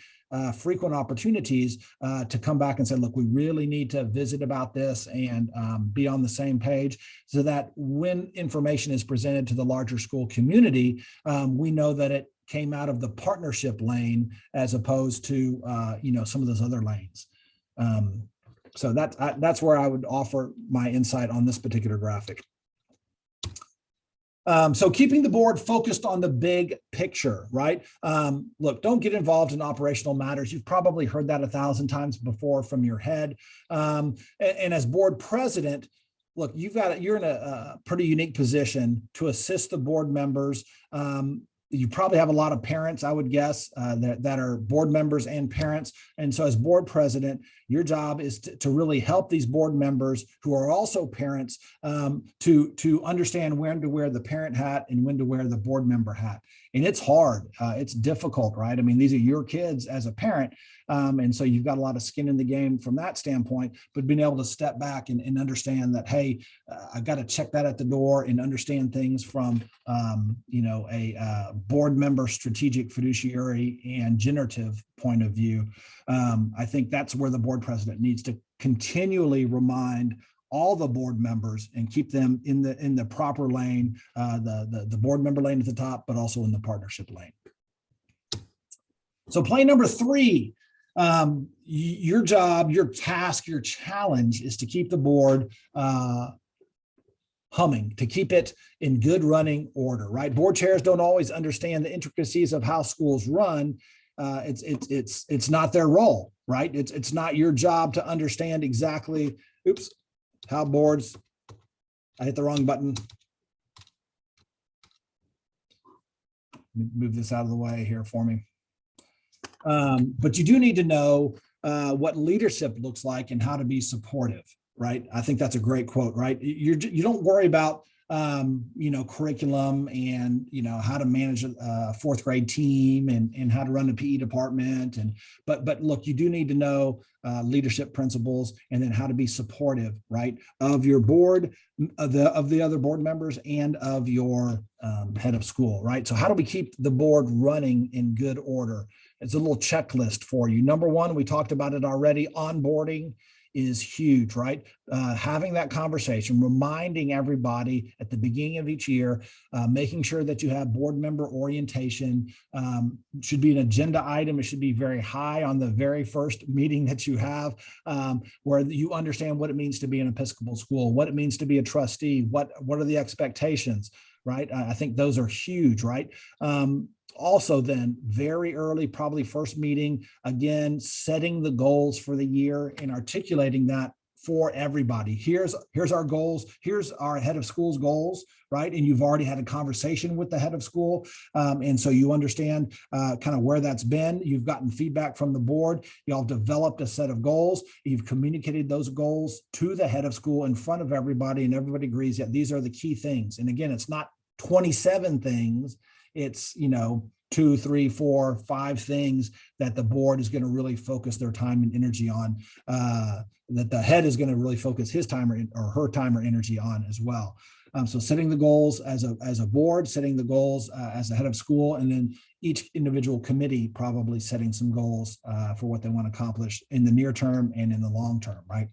frequent opportunities to come back and say, look, we really need to visit about this and be on the same page, so that when information is presented to the larger school community, we know that it came out of the partnership lane as opposed to some of those other lanes. So that's where I would offer my insight on this particular graphic. So keeping the board focused on the big picture, right? Look, don't get involved in operational matters. You've probably heard that 1,000 times before from your head. And as board president, look, you're in a pretty unique position to assist the board members. You probably have a lot of parents, I would guess, that are board members and parents. And so as board president, your job is to really help these board members who are also parents to understand when to wear the parent hat and when to wear the board member hat. And it's hard. It's difficult, right? I mean, these are your kids as a parent. And so you've got a lot of skin in the game from that standpoint, but being able to step back and understand that, hey, I got to check that at the door and understand things from, a board member, strategic, fiduciary, and generative point of view. I think that's where the board president needs to continually remind all the board members and keep them in the proper lane, the board member lane at the top, but also in the partnership lane. So play number 3, your job, your task, your challenge is to keep the board humming, to keep it in good running order, right? Board chairs don't always understand the intricacies of how schools run. It's not their role, right? It's not your job to understand exactly, how boards, I hit the wrong button. Move this out of the way here for me. But you do need to know what leadership looks like and how to be supportive, right? I think that's a great quote, right? You don't worry about curriculum and how to manage a 4th grade team and how to run a PE department, but look, you do need to know leadership principles, and then how to be supportive, right, of your board, of the other board members, and of your head of school, right? So how do we keep the board running in good order? It's a little checklist for you. Number 1, we talked about it already, onboarding is huge, right? Having that conversation, reminding everybody at the beginning of each year, making sure that you have board member orientation, should be an agenda item. It should be very high on the very first meeting that you have, where you understand what it means to be an Episcopal school, what it means to be a trustee, what are the expectations, right? I think those are huge, right? Also then, very early, probably first meeting, again, setting the goals for the year and articulating that for everybody. Here's our goals. Here's our head of school's goals, right? And you've already had a conversation with the head of school. And so you understand kind of where that's been. You've gotten feedback from the board. Y'all developed a set of goals. You've communicated those goals to the head of school in front of everybody, and everybody agrees that these are the key things. And again, it's not 27 things. It's, 2, 3, 4, 5 things that the board is going to really focus their time and energy on, that the head is going to really focus his time or her time or energy on as well. So setting the goals as a board, setting the goals as the head of school, and then each individual committee probably setting some goals for what they want to accomplish in the near term and in the long term, right?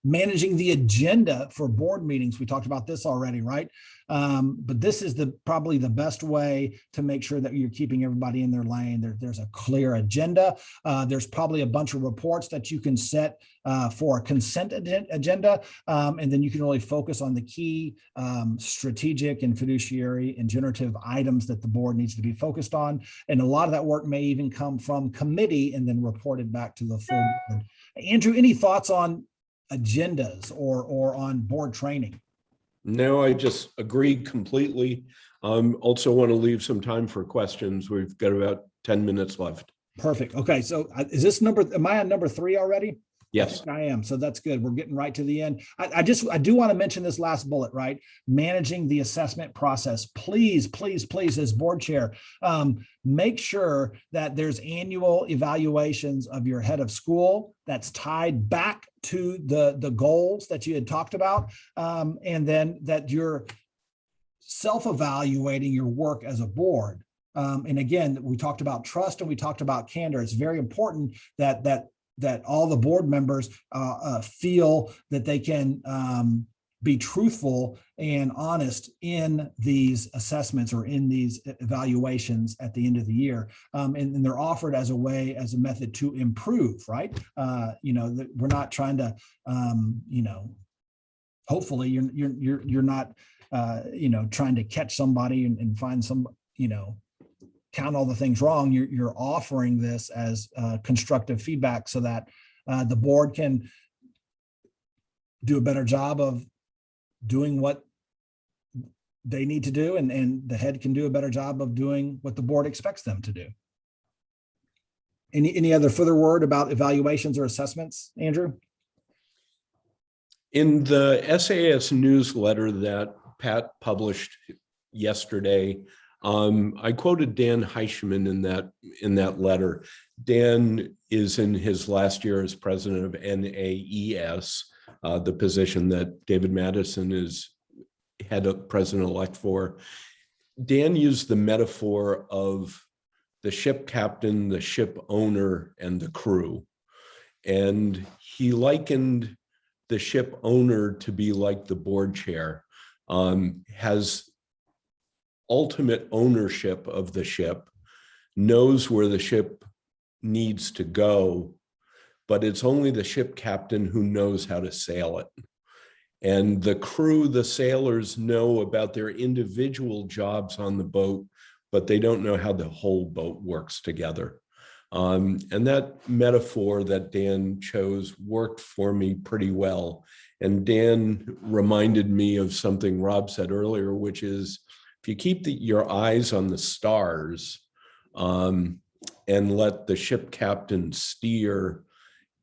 Managing the agenda for board meetings. We talked about this already, right? But this is probably the best way to make sure that you're keeping everybody in their lane. There's a clear agenda. There's probably a bunch of reports that you can set for a consent agenda. And then you can really focus on the key strategic and fiduciary and generative items that the board needs to be focused on. And a lot of that work may even come from committee and then reported back to the full board. Andrew, any thoughts on agendas or on board training? No, I just agree completely. Also want to leave some time for questions. We've got about 10 minutes left. Perfect. Okay. So is this am I on number 3 already? Yes. I am. So that's good. We're getting right to the end. I do want to mention this last bullet, right? Managing the assessment process. Please, please, please, as board chair, make sure that there's annual evaluations of your head of school that's tied back to the goals that you had talked about. And then that you're self-evaluating your work as a board. And again, we talked about trust and we talked about candor. It's very important that all the board members feel that they can be truthful and honest in these assessments or in these evaluations at the end of the year. And they're offered as a method to improve, right? We're not trying to, hopefully you're not, trying to catch somebody and find some, count all the things wrong. You're offering this as constructive feedback so that the board can do a better job of doing what they need to do, and the head can do a better job of doing what the board expects them to do. Any other further word about evaluations or assessments, Andrew? In the SAS newsletter that Pat published yesterday, I quoted Dan Heishman in that letter. Dan is in his last year as president of NAES, the position that David Madison is head of president-elect for. Dan used the metaphor of the ship captain, the ship owner, and the crew. And he likened the ship owner to be like the board chair, has ultimate ownership of the ship, knows where the ship needs to go, but it's only the ship captain who knows how to sail it. And the crew, the sailors, know about their individual jobs on the boat, but they don't know how the whole boat works together. And that metaphor that Dan chose worked for me pretty well. And Dan reminded me of something Rob said earlier, which is, if you keep your eyes on the stars and let the ship captain steer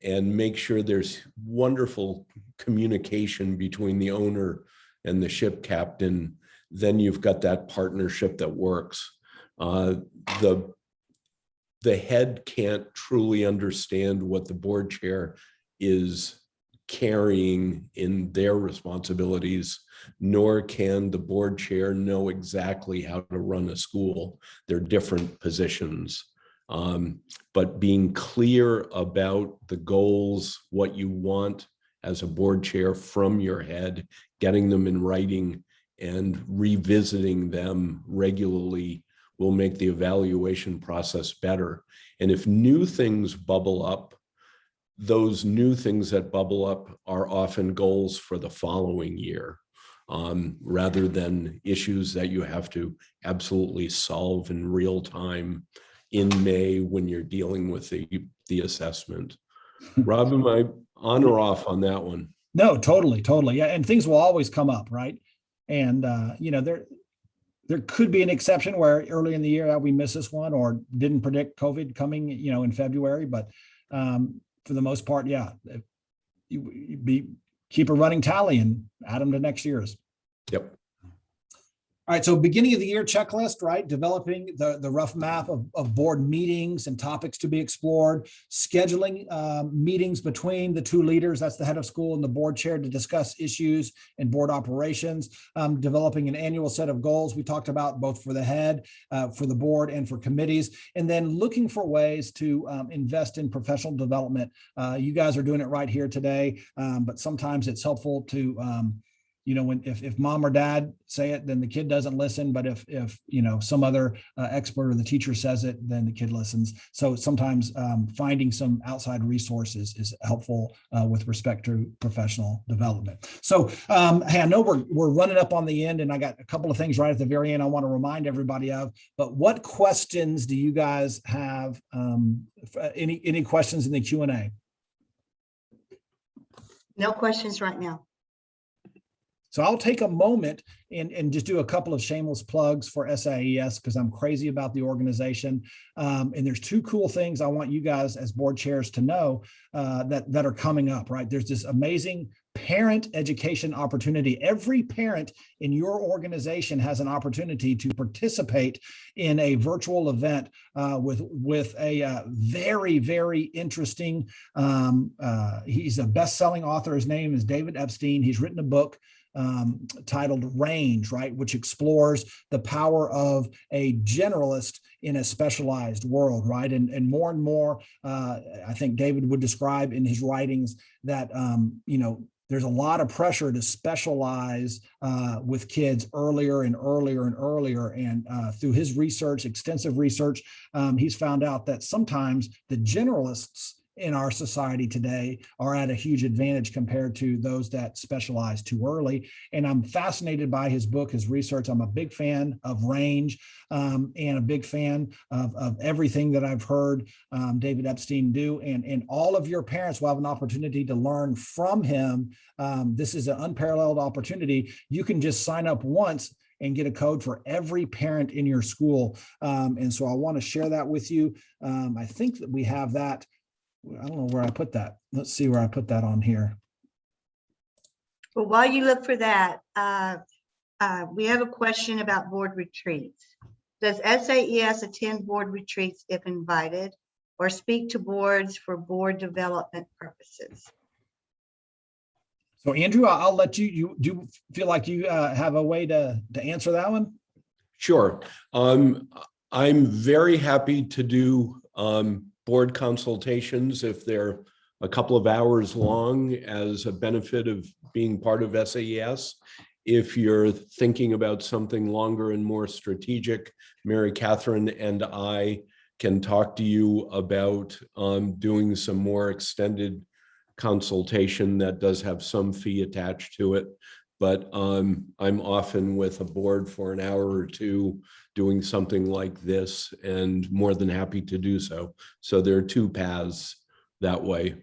and make sure there's wonderful communication between the owner and the ship captain, then you've got that partnership that works. The head can't truly understand what the board chair is carrying in their responsibilities, nor can the board chair know exactly how to run a school. They're different positions. But being clear about the goals, what you want as a board chair from your head, getting them in writing and revisiting them regularly will make the evaluation process better. And if new things bubble up, those new things that bubble up are often goals for the following year, rather than issues that you have to absolutely solve in real time in May when you're dealing with the assessment. Rob, am I on or off on that one? No, totally. Yeah, and things will always come up, right? And there could be an exception where early in the year we miss this one or didn't predict COVID coming, in February. But for the most part, yeah, keep a running tally and add them to next year's. Yep. All right, so beginning of the year checklist, right? Developing the rough map of board meetings and topics to be explored, scheduling meetings between the two leaders, that's the head of school and the board chair, to discuss issues and board operations, developing an annual set of goals we talked about both for the head, for the board, and for committees, and then looking for ways to invest in professional development. You guys are doing it right here today, but sometimes it's helpful to when if mom or dad say it, then the kid doesn't listen. But if some other expert or the teacher says it, then the kid listens. So sometimes finding some outside resources is helpful with respect to professional development. So hey, I know we're running up on the end, and I got a couple of things right at the very end I want to remind everybody of. But what questions do you guys have? Any questions in the Q&A? No questions right now. So I'll take a moment and just do a couple of shameless plugs for SIES because I'm crazy about the organization. And there's two cool things I want you guys as board chairs to know that are coming up, right? There's this amazing parent education opportunity. Every parent in your organization has an opportunity to participate in a virtual event with a very, very interesting, he's a best-selling author. His name is David Epstein. He's written a book titled Range, right, which explores the power of a generalist in a specialized world, right? And more, I think David would describe in his writings that, there's a lot of pressure to specialize with kids earlier and earlier and earlier. And through his research, extensive research, he's found out that sometimes the generalists in our society today are at a huge advantage compared to those that specialize too early. And I'm fascinated by his book, his research. I'm a big fan of Range and a big fan of everything that I've heard David Epstein do. And all of your parents will have an opportunity to learn from him. This is an unparalleled opportunity. You can just sign up once and get a code for every parent in your school. And so I want to share that with you. I think that we have that. I don't know where I put that. Let's see where I put that on here. Well, while you look for that, we have a question about board retreats. Does SAES attend board retreats if invited, or speak to boards for board development purposes? So Andrew, I'll let you do you feel like you have a way to answer that one? Sure. I'm very happy to do board consultations if they're a couple of hours long as a benefit of being part of SAES. If you're thinking about something longer and more strategic, Mary Catherine and I can talk to you about doing some more extended consultation that does have some fee attached to it. But I'm often with a board for an hour or two doing something like this, and more than happy to do so. So there are two paths that way.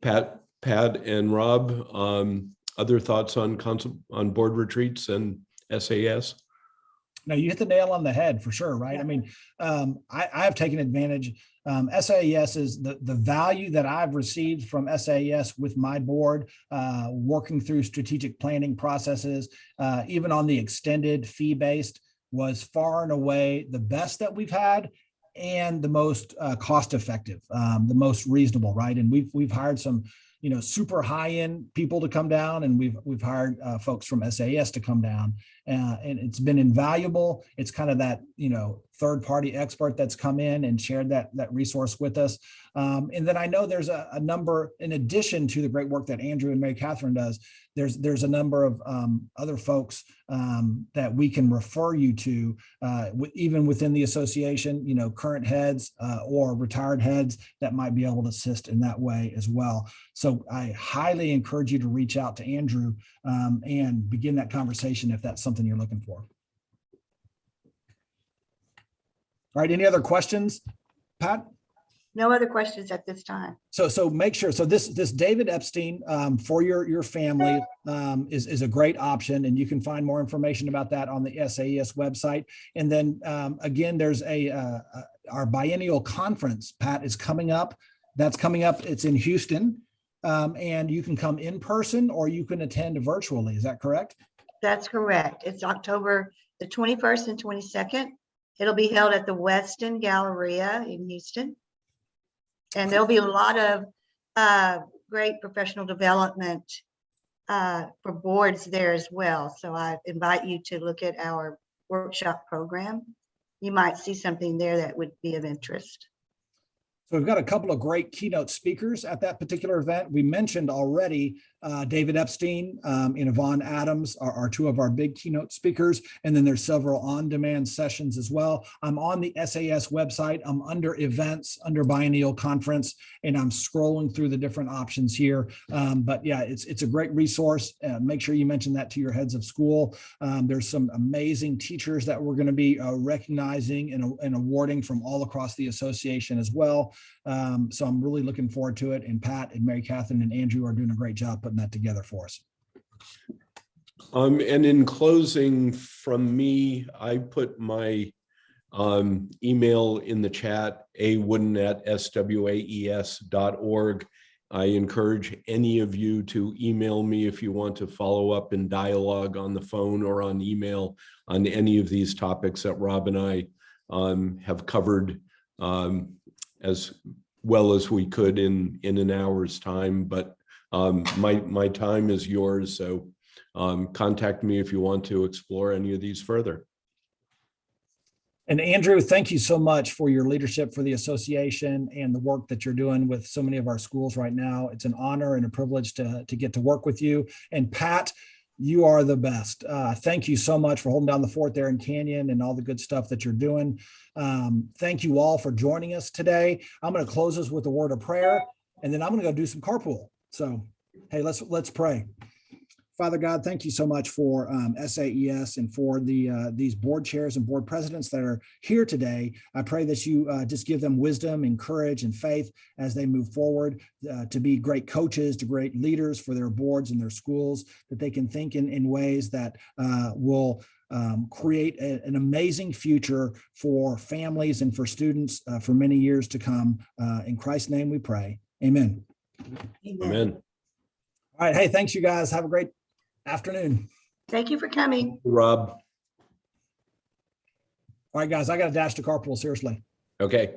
Pat and Rob, other thoughts on board retreats and SAES? No, you hit the nail on the head for sure, right? Yeah. I mean, I have taken advantage. SAES is the value that I've received from SAES with my board, working through strategic planning processes, even on the extended fee-based, was far and away the best that we've had and the most cost-effective, the most reasonable, right? And we've hired some super high-end people to come down, and we've hired folks from SAES to come down, and it's been invaluable. It's kind of that third-party expert that's come in and shared that resource with us. And then I know there's a number, in addition to the great work that Andrew and Mary Catherine does, there's a number of other folks that we can refer you to, even within the association, current heads or retired heads that might be able to assist in that way as well. So I highly encourage you to reach out to Andrew and begin that conversation if that's something you're looking for. All right, any other questions, Pat? No other questions at this time. So make sure. So this David Epstein for your family is a great option, and you can find more information about that on the SAES website. And then again, there's our biennial conference, Pat, is coming up. That's coming up. It's in Houston, and you can come in person or you can attend virtually. Is that correct? That's correct. It's October the 21st and 22nd. It'll be held at the Weston Galleria in Houston. And there'll be a lot of great professional development for boards there as well. So I invite you to look at our workshop program. You might see something there that would be of interest. So we've got a couple of great keynote speakers at that particular event. We mentioned already David Epstein and Yvonne Adams are two of our big keynote speakers. And then there's several on-demand sessions as well. I'm on the SAS website. I'm under events, under biennial conference, and I'm scrolling through the different options here. But yeah, it's a great resource. Make sure you mention that to your heads of school. There's some amazing teachers that we're going to be recognizing and awarding from all across the association as well. So I'm really looking forward to it. And Pat and Mary Catherine and Andrew are doing a great job putting that together for us. And in closing from me, I put my email in the chat, awooden@swaes.org. I encourage any of you to email me if you want to follow up in dialogue on the phone or on email on any of these topics that Rob and I have covered as well as we could in an hour's time. But my time is yours, so contact me if you want to explore any of these further. And Andrew, thank you so much for your leadership for the association and the work that you're doing with so many of our schools right now. It's an honor and a privilege to get to work with you. And Pat, you are the best. Thank you so much for holding down the fort there in Canyon and all the good stuff that you're doing. Thank you all for joining us today. I'm going to close us with a word of prayer, and then I'm going to go do some carpool. So, hey, let's pray. Father God, thank you so much for SAES and for these board chairs and board presidents that are here today. I pray that you just give them wisdom and courage and faith as they move forward to be great coaches, to great leaders for their boards and their schools, that they can think in ways that will create an amazing future for families and for students for many years to come. In Christ's name we pray. Amen. Amen. All right. Hey, thanks, you guys. Have a great afternoon. Thank you for coming. Rob. All right, guys, I got to dash to carpool, seriously. Okay.